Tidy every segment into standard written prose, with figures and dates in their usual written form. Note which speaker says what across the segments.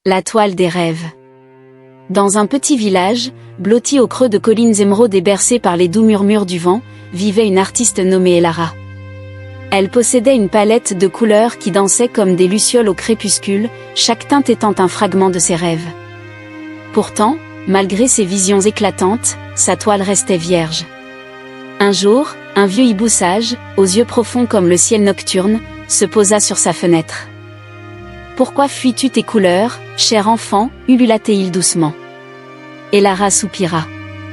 Speaker 1: La toile des rêves. Dans un petit village, blotti au creux de collines émeraudes et bercé par les doux murmures du vent, vivait une artiste nommée Elara. Elle possédait une palette de couleurs qui dansait comme des lucioles au crépuscule, chaque teinte étant un fragment de ses rêves. Pourtant, malgré ses visions éclatantes, sa toile restait vierge. Un jour, un vieux hibou sage, aux yeux profonds comme le ciel nocturne, se posa sur sa fenêtre. « Pourquoi fuis-tu tes couleurs, cher enfant » ulula-t-il doucement. Elara soupira.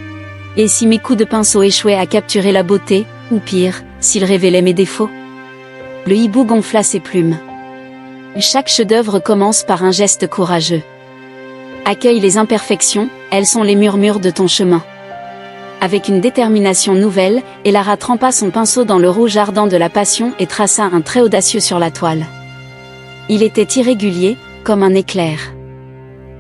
Speaker 1: « Et si mes coups de pinceau échouaient à capturer la beauté, ou pire, s'ils révélaient mes défauts ?» Le hibou gonfla ses plumes. « Chaque chef-d'œuvre commence par un geste courageux. Accueille les imperfections, elles sont les murmures de ton chemin. » Avec une détermination nouvelle, Elara trempa son pinceau dans le rouge ardent de la passion et traça un trait audacieux sur la toile. Il était irrégulier, comme un éclair.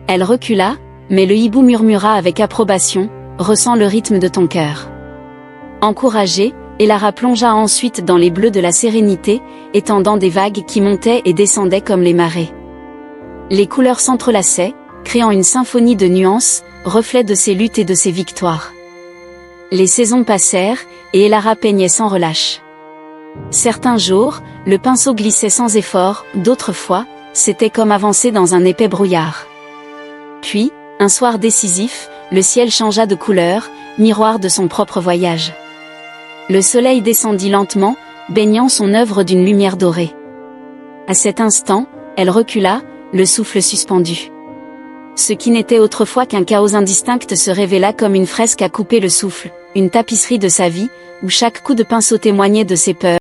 Speaker 1: Elle recula, mais le hibou murmura avec approbation, « Ressens le rythme de ton cœur. » Encouragée, Elara plongea ensuite dans les bleus de la sérénité, étendant des vagues qui montaient et descendaient comme les marées. Les couleurs s'entrelaçaient, créant une symphonie de nuances, reflet de ses luttes et de ses victoires. Les saisons passèrent, et Elara peignait sans relâche. Certains jours, le pinceau glissait sans effort, d'autres fois, c'était comme avancer dans un épais brouillard. Puis, un soir décisif, le ciel changea de couleur, miroir de son propre voyage. Le soleil descendit lentement, baignant son œuvre d'une lumière dorée. À cet instant, elle recula, le souffle suspendu. Ce qui n'était autrefois qu'un chaos indistinct se révéla comme une fresque à couper le souffle, une tapisserie de sa vie, où chaque coup de pinceau témoignait de ses peurs.